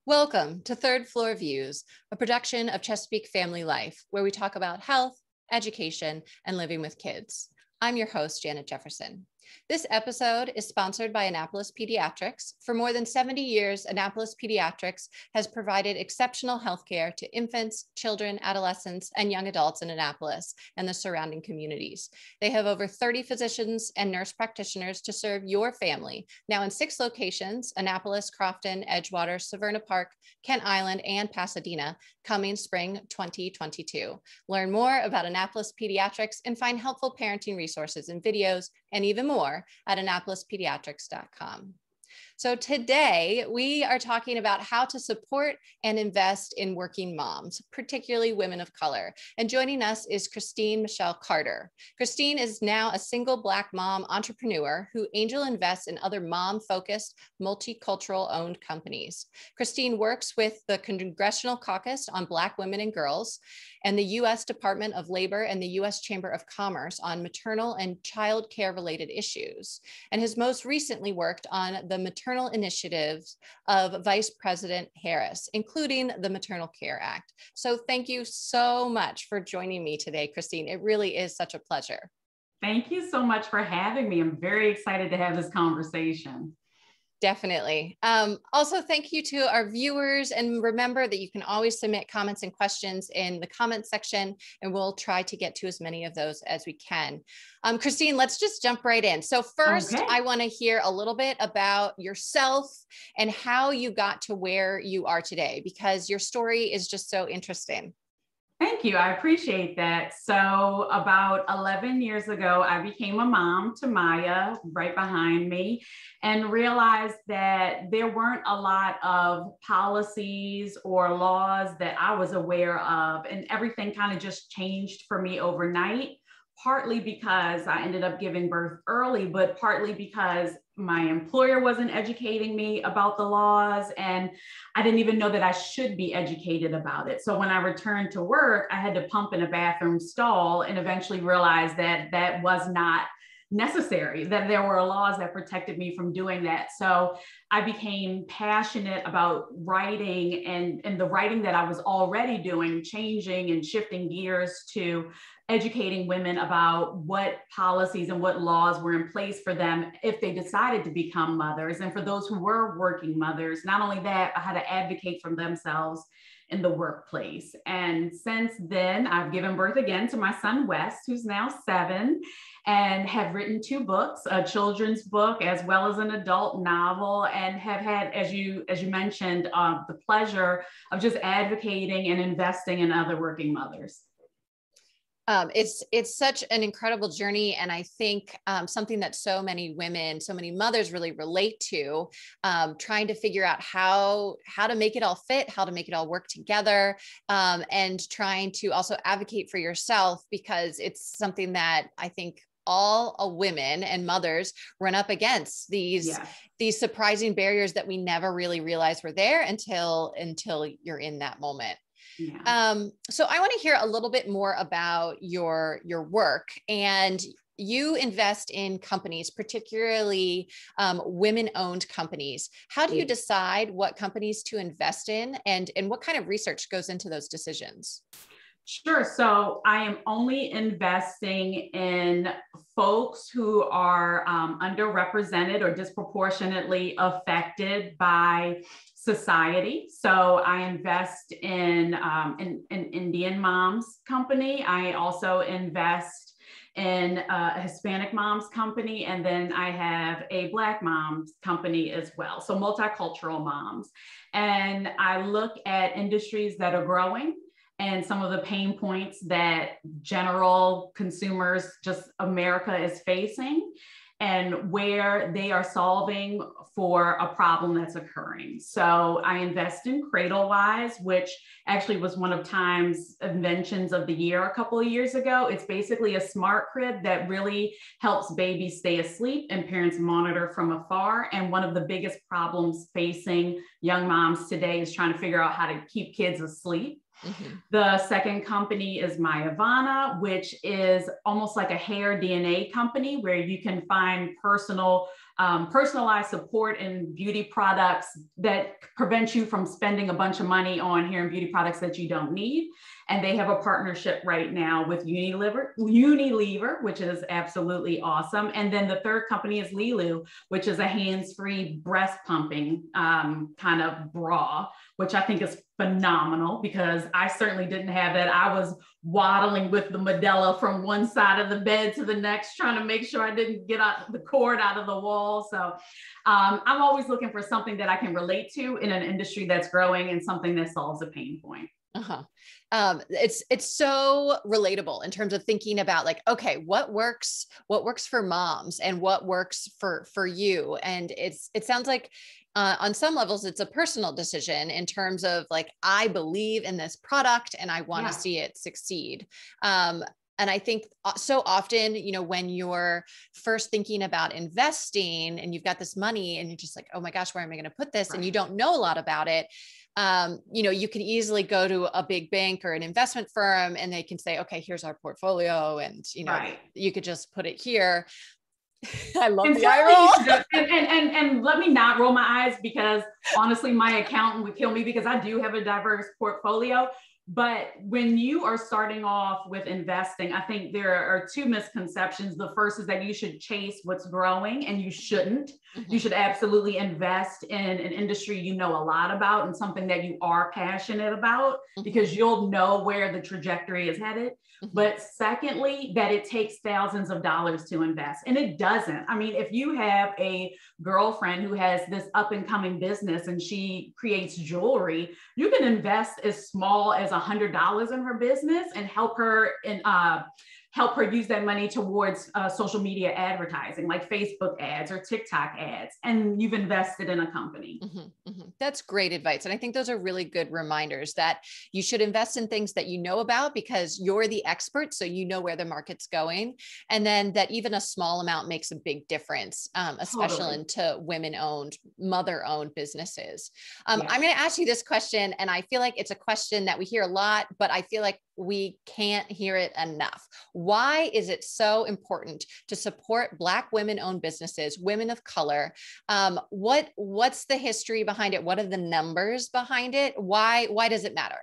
Welcome to Third Floor Views, a production of Chesapeake Family Life, where we talk about health, education, and living with kids. I'm your host, Janet Jefferson. This episode is sponsored by Annapolis Pediatrics. For more than 70 years, Annapolis Pediatrics has provided exceptional healthcare to infants, children, adolescents, and young adults in Annapolis and the surrounding communities. They have over 30 physicians and nurse practitioners to serve your family, now in 6 locations: Annapolis, Crofton, Edgewater, Severna Park, Kent Island, and Pasadena, coming spring 2022. Learn more about Annapolis Pediatrics and find helpful parenting resources and videos and even more at AnnapolisPediatrics.com. So today we are talking about how to support and invest in working moms, particularly women of color. And joining us is Michel Carter. Christine is now a single Black mom entrepreneur who angel invests in other mom-focused, multicultural-owned companies. Christine works with the Congressional Caucus on Black women and girls, and the U.S. Department of Labor and the U.S. Chamber of Commerce on maternal and child care related issues, and has most recently worked on the maternal initiatives of Vice President Harris, including the Maternal CARE Act. So thank you so much for joining me today, Christine. It really is such a pleasure. Thank you so much for having me. I'm very excited to have this conversation. Definitely. Also, thank you to our viewers, and remember that you can always submit comments and questions in the comment section, and we'll try to get to as many of those as we can. Christine, let's just jump right in. So first, okay. I want to hear a little bit about yourself and how you got to where you are today, because your story is just so interesting. Thank you. I appreciate that. So about 11 years ago, I became a mom to Maya right behind me and realized that there weren't a lot of policies or laws that I was aware of, and everything kind of just changed for me overnight, partly because I ended up giving birth early, but partly because my employer wasn't educating me about the laws, and I didn't even know that I should be educated about it. So when I returned to work, I had to pump in a bathroom stall and eventually realized that that was not necessary, that there were laws that protected me from doing that. So I became passionate about writing, and the writing that I was already doing, changing and shifting gears to educating women about what policies and what laws were in place for them if they decided to become mothers. And for those who were working mothers, not only that, but how to advocate for themselves in the workplace. And since then, I've given birth again to my son, Wes, who's now 7, and have written 2 books, a children's book as well as an adult novel, and have had, as you mentioned, the pleasure of just advocating and investing in other working mothers. It's such an incredible journey. And I think something that so many women, so many mothers really relate to, trying to figure out how to make it all fit, how to make it all work together, and trying to also advocate for yourself, because it's something that I think all women and mothers run up against, these surprising barriers that we never really realize were there until you're in that moment. Yeah. So I want to hear a little bit more about your work. And you invest in companies, particularly women-owned companies. How do you decide what companies to invest in, and what kind of research goes into those decisions? Sure. So I am only investing in folks who are underrepresented or disproportionately affected by society. So I invest in an Indian moms company. I also invest in a Hispanic moms company, and then I have a Black moms company as well. So multicultural moms. And I look at industries that are growing and some of the pain points that general consumers, just America, is facing, and where they are solving for a problem that's occurring. So I invest in CradleWise, which actually was one of Time's inventions of the year a couple of years ago. It's basically a smart crib that really helps babies stay asleep and parents monitor from afar. And one of the biggest problems facing young moms today is trying to figure out how to keep kids asleep. Mm-hmm. The second company is Myavana, which is almost like a hair DNA company where you can find personal personalized support and beauty products that prevent you from spending a bunch of money on hair and beauty products that you don't need. And they have a partnership right now with Unilever, which is absolutely awesome. And then the third company is Lilu, which is a hands-free breast pumping kind of bra, which I think is phenomenal because I certainly didn't have that. I was waddling with the Medela from one side of the bed to the next, trying to make sure I didn't get out the cord out of the wall. So I'm always looking for something that I can relate to in an industry that's growing and something that solves a pain point. It's so relatable in terms of thinking about like, okay, what works for moms and what works for you. And it sounds like on some levels, it's a personal decision in terms of like, I believe in this product and I want to see it succeed. And I think so often, when you're first thinking about investing and you've got this money and you're just like, oh my gosh, where am I going to put this? And you don't know a lot about it. You can easily go to a big bank or an investment firm and they can say, okay, here's our portfolio. And, you could just put it here. I love the eye roll. And let me not roll my eyes because honestly, my accountant would kill me because I do have a diverse portfolio. But when you are starting off with investing, I think there are two misconceptions. The first is that you should chase what's growing and you shouldn't. Mm-hmm. You should absolutely invest in an industry you know a lot about and something that you are passionate about because you'll know where the trajectory is headed. But secondly, that it takes thousands of dollars to invest. And it doesn't. I mean, if you have a girlfriend who has this up and coming business and she creates jewelry, you can invest as small as $100 in her business and help her use that money towards social media advertising like Facebook ads or TikTok ads. And you've invested in a company. That's great advice. And I think those are really good reminders that you should invest in things that you know about because you're the expert. So you know where the market's going. And then that even a small amount makes a big difference, especially into women-owned, mother-owned businesses. I'm going to ask you this question. And I feel like it's a question that we hear a lot, but I feel like we can't hear it enough. Why is it so important to support Black women-owned businesses, women of color? What's the history behind it? What are the numbers behind it? Why does it matter?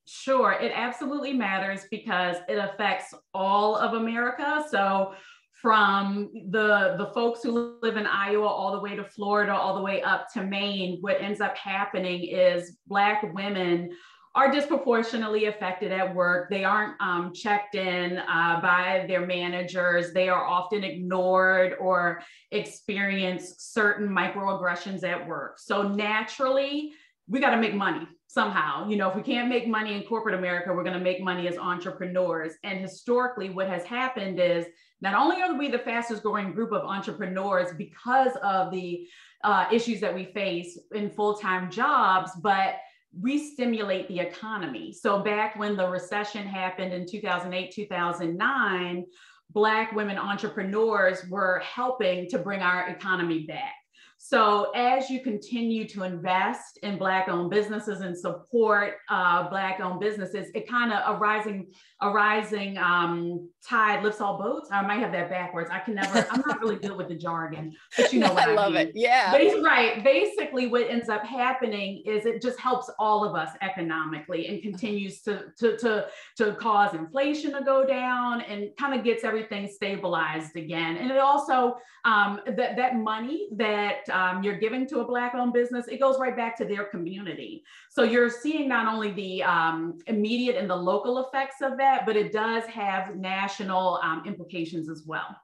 Sure, it absolutely matters because it affects all of America. So from the folks who live in Iowa all the way to Florida, all the way up to Maine, what ends up happening is Black women are disproportionately affected at work. They aren't checked in by their managers. They are often ignored or experience certain microaggressions at work. So naturally, we got to make money somehow. If we can't make money in corporate America, we're going to make money as entrepreneurs. And historically, what has happened is not only are we the fastest growing group of entrepreneurs because of the issues that we face in full-time jobs, but we stimulate the economy. So back when the recession happened in 2008, 2009, Black women entrepreneurs were helping to bring our economy back. So as you continue to invest in Black-owned businesses and support Black-owned businesses, it kind of a rising tide lifts all boats. I might have that backwards. I'm not really good with the jargon, but you know what I love mean. It. Yeah. Right. Basically, what ends up happening is it just helps all of us economically and continues to cause inflation to go down and kind of gets everything stabilized again. And it also that money that you're giving to a Black-owned business, it goes right back to their community. So you're seeing not only the immediate and the local effects of that, but it does have national implications as well.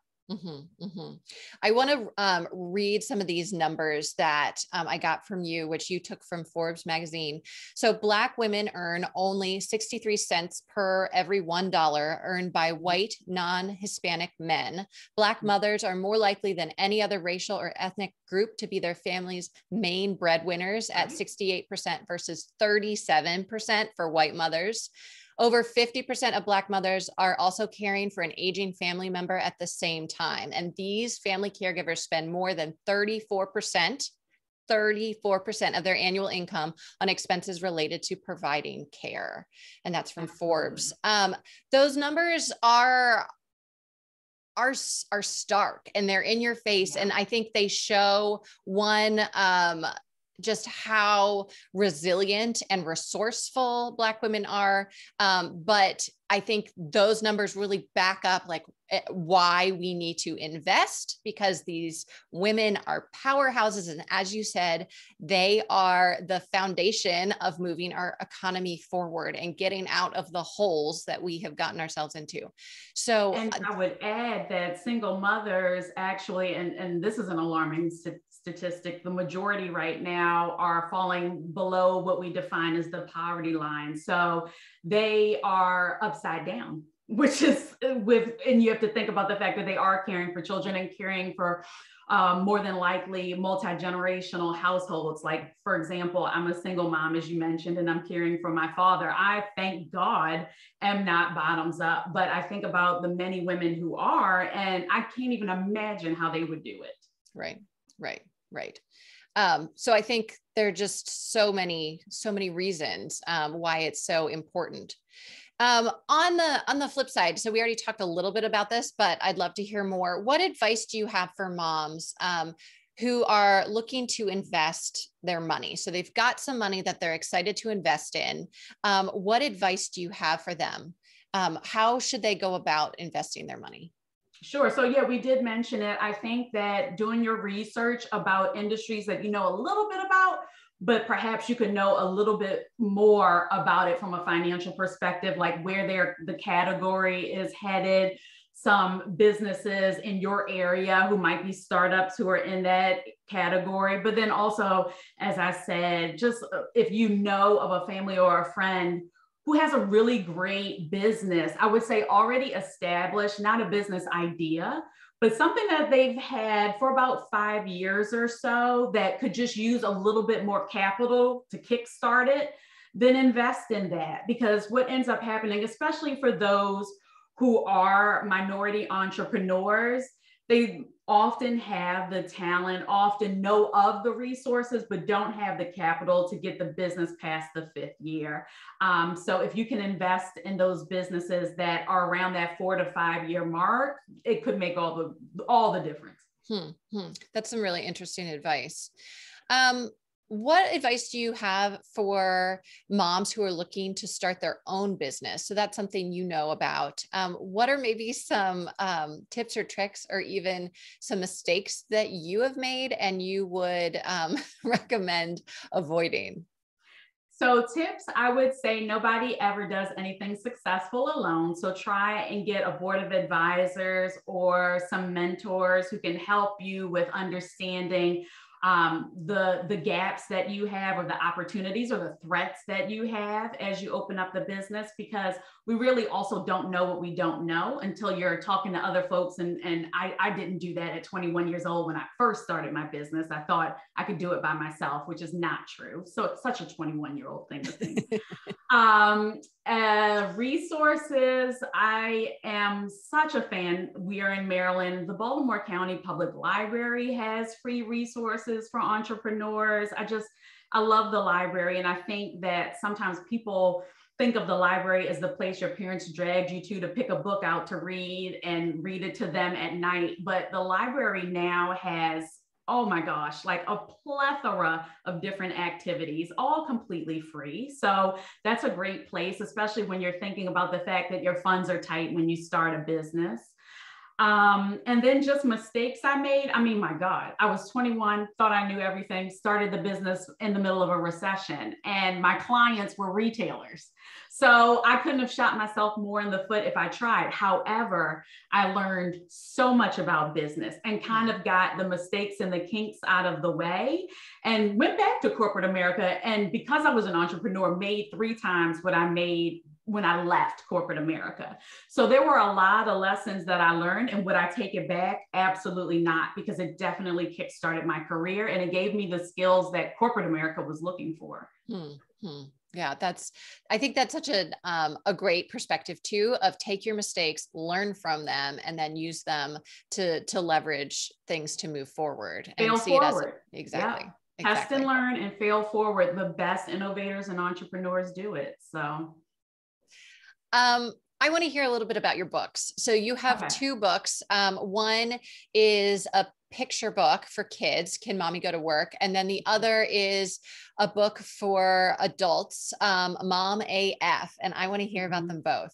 I want to read some of these numbers that I got from you, which you took from Forbes magazine. So Black women earn only 63 cents per every $1 earned by white, non-Hispanic men. Black mothers are more likely than any other racial or ethnic group to be their family's main breadwinners at 68% versus 37% for white mothers. Over 50% of Black mothers are also caring for an aging family member at the same time. And these family caregivers spend more than 34% of their annual income on expenses related to providing care. And that's from Forbes. Those numbers are are stark and they're in your face. And I think they show just how resilient and resourceful Black women are. But I think those numbers really back up like why we need to invest, because these women are powerhouses. And as you said, they are the foundation of moving our economy forward and getting out of the holes that we have gotten ourselves into. So, and I would add that single mothers actually, and this is an alarming statistic, the majority right now are falling below what we define as the poverty line. So they are upside down, which is and you have to think about the fact that they are caring for children and caring for more than likely multi-generational households. Like, for example, I'm a single mom, as you mentioned, and I'm caring for my father. I, thank God, am not bottoms up, but I think about the many women who are, and I can't even imagine how they would do it. Right. So I think there are just so many reasons why it's so important. On the flip side, so we already talked a little bit about this, but I'd love to hear more. What advice do you have for moms who are looking to invest their money? So they've got some money that they're excited to invest in. What advice do you have for them? How should they go about investing their money? Sure. So yeah, we did mention it. I think that doing your research about industries that you know a little bit about, but perhaps you could know a little bit more about it from a financial perspective, like where the category is headed, some businesses in your area who might be startups who are in that category. But then also, as I said, just if you know of a family or a friend who has a really great business, I would say already established, not a business idea, but something that they've had for about 5 years or so that could just use a little bit more capital to kickstart it, then invest in that. Because what ends up happening, especially for those who are minority entrepreneurs, they often have the talent, often know of the resources, but don't have the capital to get the business past the 5th year. So if you can invest in those businesses that are around that 4 to 5 year mark, it could make all the difference. That's some really interesting advice. What advice do you have for moms who are looking to start their own business? So that's something you know about. What are maybe some tips or tricks or even some mistakes that you have made and you would recommend avoiding? So tips, I would say nobody ever does anything successful alone. So try and get a board of advisors or some mentors who can help you with understanding the gaps that you have, or the opportunities or the threats that you have as you open up the business, because we really also don't know what we don't know until you're talking to other folks. And I didn't do that at 21 years old. When I first started my business, I thought I could do it by myself, which is not true. So it's such a 21-year-old thing to think. Resources, I am such a fan. We are in Maryland. The Baltimore County Public Library has free resources for entrepreneurs. I love the library. And I think that sometimes people think of the library as the place your parents dragged you to pick a book out to read and read it to them at night. But the library now has, oh my gosh, like a plethora of different activities, all completely free. So that's a great place, especially when you're thinking about the fact that your funds are tight when you start a business. And then just mistakes I made. I mean, my God, I was 21, thought I knew everything, started the business in the middle of a recession, and my clients were retailers. So I couldn't have shot myself more in the foot if I tried. However, I learned so much about business and kind of got the mistakes and the kinks out of the way and went back to corporate America. And because I was an entrepreneur, made 3 times what I made when I left corporate America. So there were a lot of lessons that I learned, and would I take it back? Absolutely not, because it definitely kickstarted my career and it gave me the skills that corporate America was looking for. Yeah, I think that's such a great perspective too, of take your mistakes, learn from them, and then use them to leverage things to move forward. Fail and see forward. It as exactly. Yeah. Test and learn and fail forward. The best innovators and entrepreneurs do it. So I want to hear a little bit about your books. So you have two books. One is a picture book for kids, Can Mommy Go to Work? And then the other is a book for adults, Mom AF. And I want to hear about them both.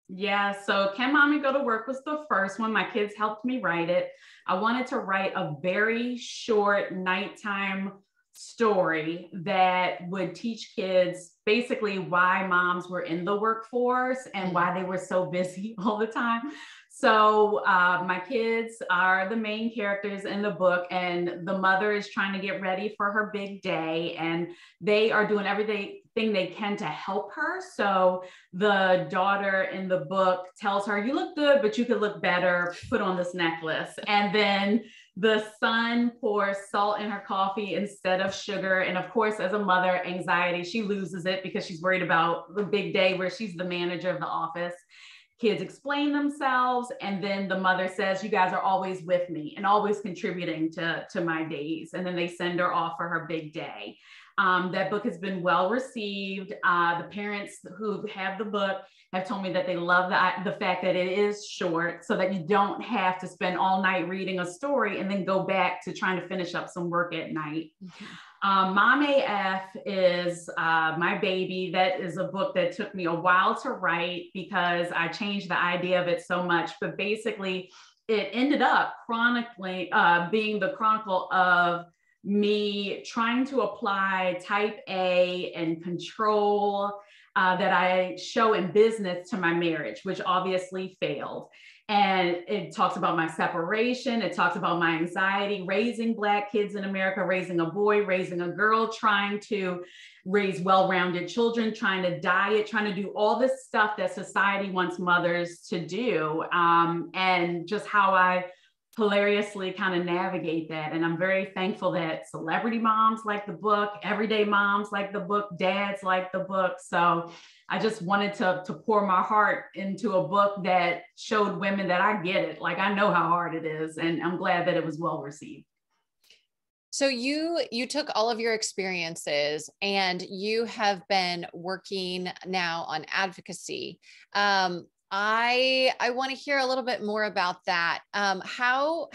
Yeah, so Can Mommy Go to Work was the first one. My kids helped me write it. I wanted to write a very short nighttime story that would teach kids basically why moms were in the workforce and why they were so busy all the time. So my kids are the main characters in the book, and the mother is trying to get ready for her big day, and they are doing everything they can to help her. So the daughter in the book tells her, "You look good, but you could look better. Put on this necklace." And then the son pours salt in her coffee instead of sugar. And of course, as a mother, anxiety, she loses it because she's worried about the big day where she's the manager of the office. Kids explain themselves, and then the mother says, "You guys are always with me and always contributing to my days." And then they send her off for her big day. That book has been well received. The parents who have the book have told me that they love the fact that it is short, so that you don't have to spend all night reading a story and then go back to trying to finish up some work at night. Mom AF is my baby. That is a book that took me a while to write because I changed the idea of it so much. But basically, it ended up chronically being the chronicle of me trying to apply type A and control that I show in business to my marriage, which obviously failed. And it talks about my separation. It talks about my anxiety, raising Black kids in America, raising a boy, raising a girl, trying to raise well-rounded children, trying to diet, trying to do all this stuff that society wants mothers to do. And just how I hilariously kind of navigate that. And I'm very thankful that celebrity moms like the book, everyday moms like the book, dads like the book. So I just wanted to pour my heart into a book that showed women that I get it. Like, I know how hard it is, and I'm glad that it was well received. So you took all of your experiences and you have been working now on advocacy. I want to hear a little bit more about that. How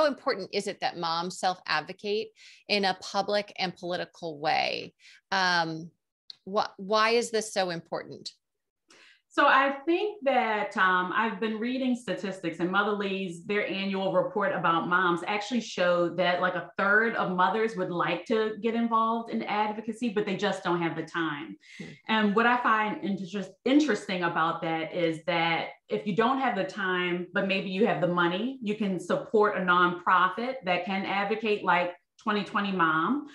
important is it that moms self-advocate in a public and political way? Why is this so important? So I think that I've been reading statistics, and Motherly's, their annual report about moms actually showed that like a third of mothers would like to get involved in advocacy, but they just don't have the time. And what I find interesting about that is that if you don't have the time, but maybe you have the money, you can support a nonprofit that can advocate, like 2020 Mom,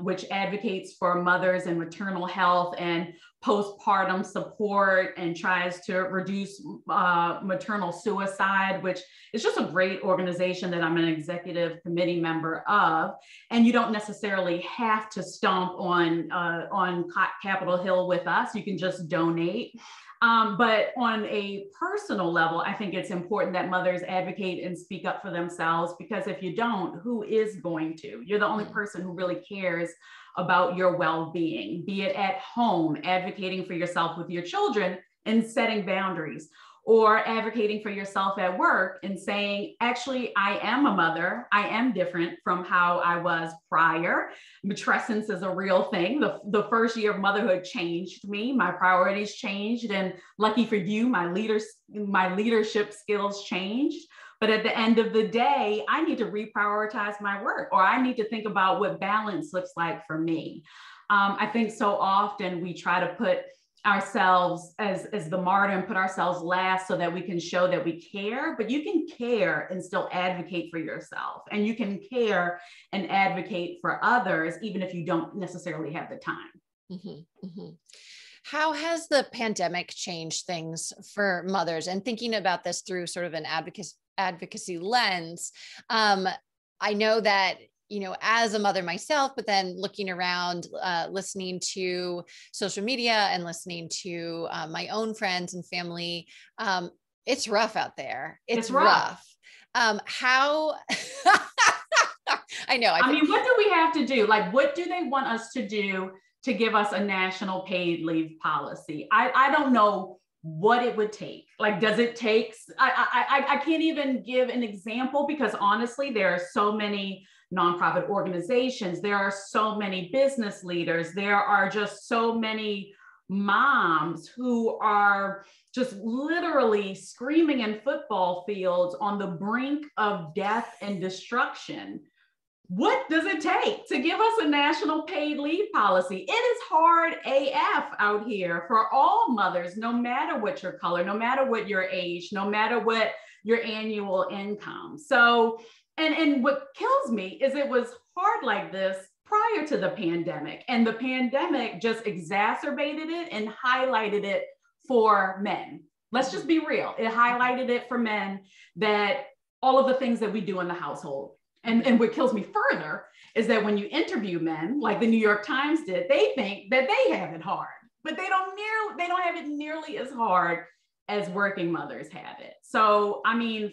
which advocates for mothers and maternal health and postpartum support and tries to reduce maternal suicide, which is just a great organization that I'm an executive committee member of. And you don't necessarily have to stomp on Capitol Hill with us. You can just donate. But on a personal level, I think it's important that mothers advocate and speak up for themselves, because if you don't, who is going to? You're the only person who really cares about your well-being, be it at home, advocating for yourself with your children and setting boundaries, or advocating for yourself at work and saying, actually, I am a mother. I am different from how I was prior. Matrescence is a real thing. The first year of motherhood changed me. My priorities changed. And lucky for you, my leadership skills changed. But at the end of the day, I need to reprioritize my work, or I need to think about what balance looks like for me. I think so often we try to put ourselves as the martyr and put ourselves last so that we can show that we care, but you can care and still advocate for yourself, and you can care and advocate for others even if you don't necessarily have the time. Mm-hmm, mm-hmm. How has the pandemic changed things for mothers? And thinking about this through sort of an advocacy lens, I know that, you know, as a mother myself, but then looking around, listening to social media and listening to my own friends and family, it's rough out there. It's rough. How, I know. I mean, what do we have to do? Like, what do they want us to do to give us a national paid leave policy? I don't know what it would take. Like, does it take, I can't even give an example because honestly, there are so many nonprofit organizations. There are so many business leaders. There are just so many moms who are just literally screaming in football fields on the brink of death and destruction. What does it take to give us a national paid leave policy? It is hard AF out here for all mothers, no matter what your color, no matter what your age, no matter what your annual income. So, and what kills me is it was hard like this prior to the pandemic, and the pandemic just exacerbated it and highlighted it for men. Let's just be real. It highlighted it for men, that all of the things that we do in the household. And what kills me further is that when you interview men, like the New York Times did, they think that they have it hard, but they don't have it nearly as hard as working mothers have it. So, I mean,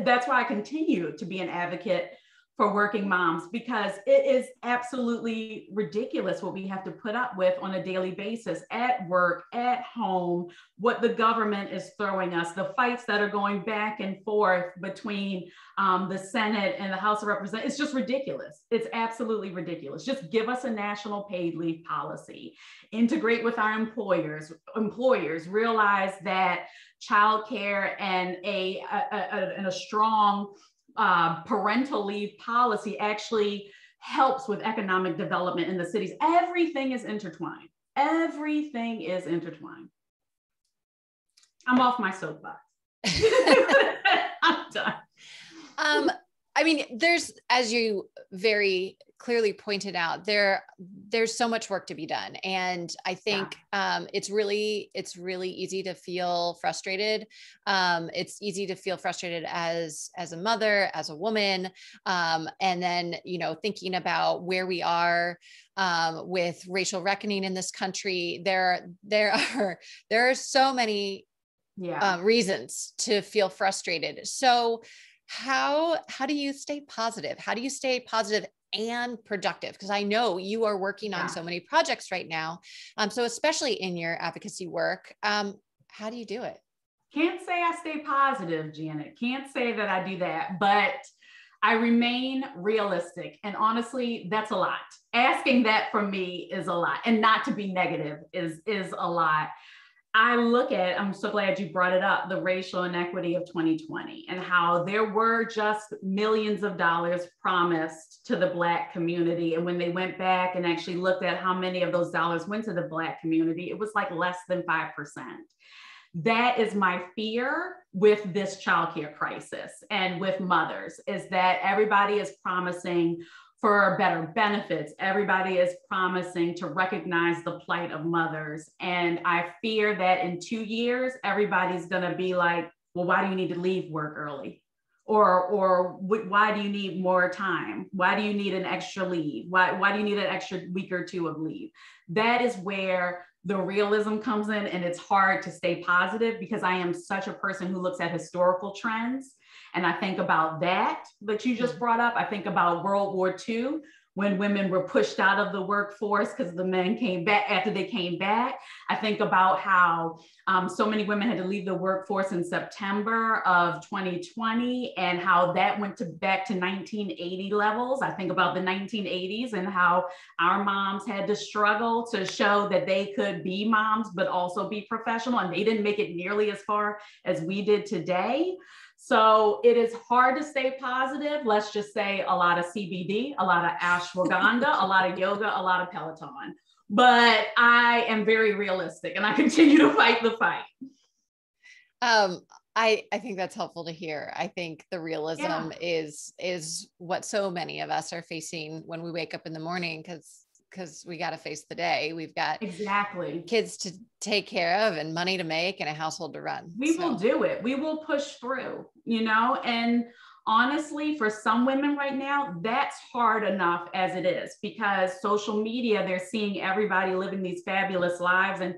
that's why I continue to be an advocate for working moms, because it is absolutely ridiculous what we have to put up with on a daily basis at work, at home, what the government is throwing us, the fights that are going back and forth between the Senate and the House of Representatives. It's just ridiculous. It's absolutely ridiculous. Just give us a national paid leave policy, integrate with our employers, realize that childcare and a strong parental leave policy actually helps with economic development in the cities. Everything is intertwined. Everything is intertwined. I'm off my soapbox. I'm done. I mean, there's, as you very clearly pointed out, there's so much work to be done. And I think it's really easy to feel frustrated. It's easy to feel frustrated as a mother, as a woman. And then, you know, thinking about where we are with racial reckoning in this country, there are so many reasons to feel frustrated. So how do you stay positive? How do you stay positive and productive? Because I know you are working on so many projects right now. So especially in your advocacy work, how do you do it? Can't say I stay positive, Janet. Can't say that I do that, but I remain realistic. And honestly, that's a lot. Asking that from me is a lot, and not to be negative is a lot. I look at, I'm so glad you brought it up, the racial inequity of 2020 and how there were just millions of dollars promised to the Black community. And when they went back and actually looked at how many of those dollars went to the Black community, it was like less than 5%. That is my fear with this childcare crisis and with mothers, is that everybody is promising for better benefits. Everybody is promising to recognize the plight of mothers. And I fear that in 2 years, everybody's gonna be like, well, why do you need to leave work early? Or why do you need more time? Why do you need an extra leave? Why do you need an extra week or two of leave? That is where the realism comes in, and it's hard to stay positive because I am such a person who looks at historical trends. And I think about that you just brought up. I think about World War II, when women were pushed out of the workforce because the men came back after they came back. I think about how so many women had to leave the workforce in September of 2020 and how that went back to 1980 levels. I think about the 1980s and how our moms had to struggle to show that they could be moms, but also be professional. And they didn't make it nearly as far as we did today. So it is hard to stay positive. Let's just say a lot of CBD, a lot of ashwagandha, a lot of yoga, a lot of Peloton. But I am very realistic and I continue to fight the fight. I think that's helpful to hear. I think the realism is what so many of us are facing when we wake up in the morning, because we got to face the day. We've got kids to take care of and money to make and a household to run. We will do it. We will push through, you know, and honestly, for some women right now, that's hard enough as it is, because social media, they're seeing everybody living these fabulous lives. And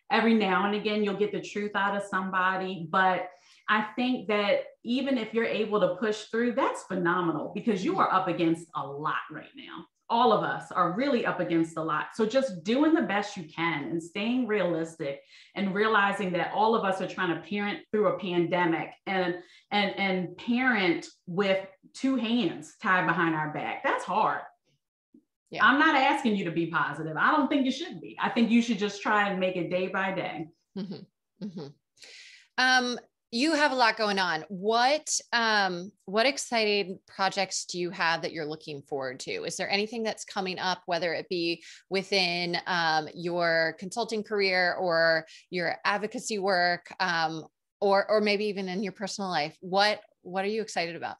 every now and again, you'll get the truth out of somebody. But I think that even if you're able to push through, that's phenomenal, because you are up against a lot right now. All of us are really up against a lot. So just doing the best you can and staying realistic and realizing that all of us are trying to parent through a pandemic and parent with two hands tied behind our back. That's hard. Yeah. I'm not asking you to be positive. I don't think you should be. I think you should just try and make it day by day. Mm-hmm. Mm-hmm. You have a lot going on. What exciting projects do you have that you're looking forward to? Is there anything that's coming up, whether it be within your consulting career or your advocacy work, or maybe even in your personal life? What are you excited about?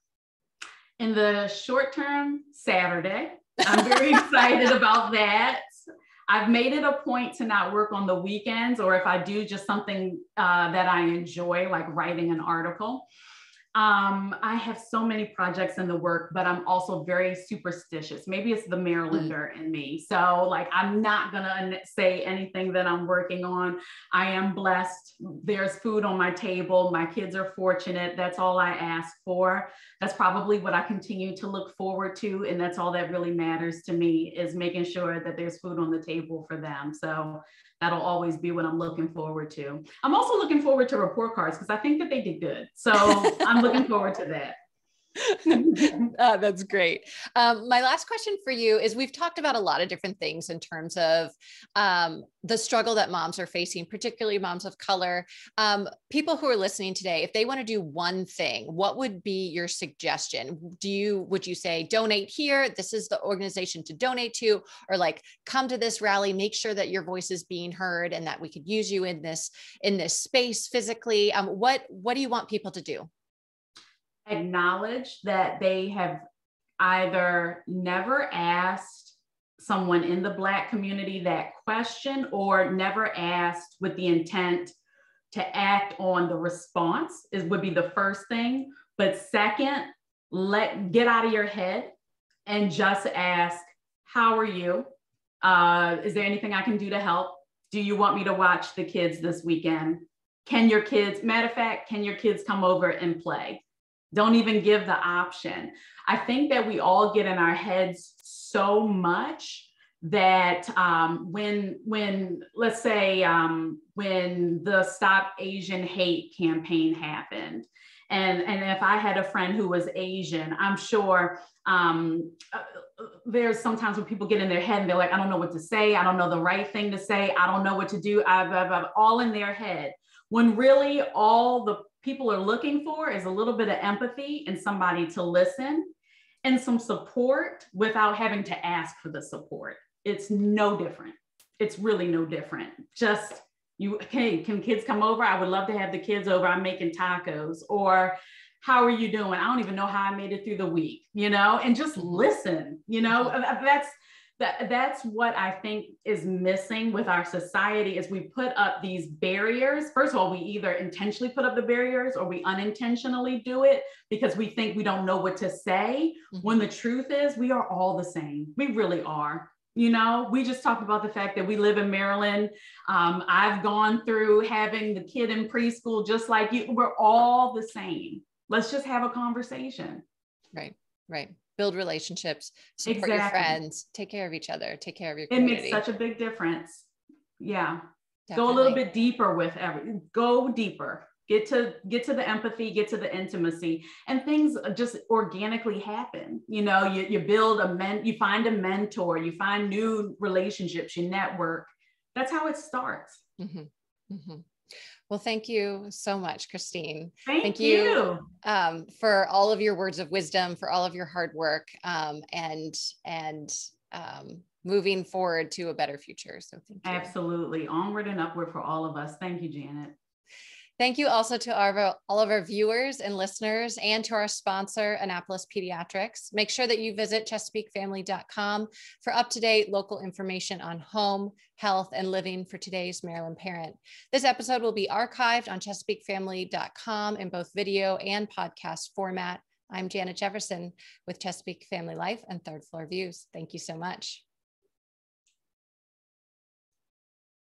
In the short term, Saturday. I'm very excited about that. I've made it a point to not work on the weekends, or if I do, just something that I enjoy, like writing an article. I have so many projects in the work, but I'm also very superstitious. Maybe it's the Marylander in me. So like, I'm not gonna say anything that I'm working on. I am blessed. There's food on my table. My kids are fortunate. That's all I ask for. That's probably what I continue to look forward to. And that's all that really matters to me, is making sure that there's food on the table for them. So that'll always be what I'm looking forward to. I'm also looking forward to report cards, because I think that they did good. So I'm looking forward to that. That's great. My last question for you is, we've talked about a lot of different things in terms of the struggle that moms are facing, particularly moms of color. People who are listening today, if they want to do one thing, what would be your suggestion? Would you say, donate here, this is the organization to donate to, or like, come to this rally, make sure that your voice is being heard and that we could use you in this space physically? What do you want people to do? Acknowledge that they have either never asked someone in the Black community that question, or never asked with the intent to act on the response would be the first thing. But second, get out of your head and just ask, how are you? Is there anything I can do to help? Do you want me to watch the kids this weekend? Matter of fact, can your kids come over and play? Don't even give the option. I think that we all get in our heads so much that when let's say, when the Stop Asian Hate campaign happened, and if I had a friend who was Asian, I'm sure there's sometimes when people get in their head and they're like, I don't know what to say. I don't know the right thing to say. I don't know what to do. I've all in their head. When really all the people are looking for is a little bit of empathy and somebody to listen and some support without having to ask for the support. It's no different. It's really no different. Just, can kids come over? I would love to have the kids over. I'm making tacos. Or how are you doing? I don't even know how I made it through the week, and just listen, That's what I think is missing with our society, is we put up these barriers. First of all, we either intentionally put up the barriers or we unintentionally do it because we think we don't know what to say, when the truth is we are all the same. We really are. We just talked about the fact that we live in Maryland. I've gone through having the kid in preschool just like you. We're all the same. Let's just have a conversation. Right. Build relationships, support your friends, take care of each other, take care of your community. community. It makes such a big difference. Yeah. Definitely. Go a little bit deeper with go deeper. Get to the empathy, get to the intimacy, and things just organically happen. You build you find a mentor, you find new relationships, you network. That's how it starts. Mm-hmm. Mm-hmm. Well, thank you so much, Christine. Thank you. For all of your words of wisdom, for all of your hard work, and moving forward to a better future. So thank you. Absolutely. Onward and upward for all of us. Thank you, Janet. Thank you also to all of our viewers and listeners, and to our sponsor, Annapolis Pediatrics. Make sure that you visit ChesapeakeFamily.com for up-to-date local information on home, health, and living for today's Maryland parent. This episode will be archived on ChesapeakeFamily.com in both video and podcast format. I'm Janet Jefferson with Chesapeake Family Life and Third Floor Views. Thank you so much.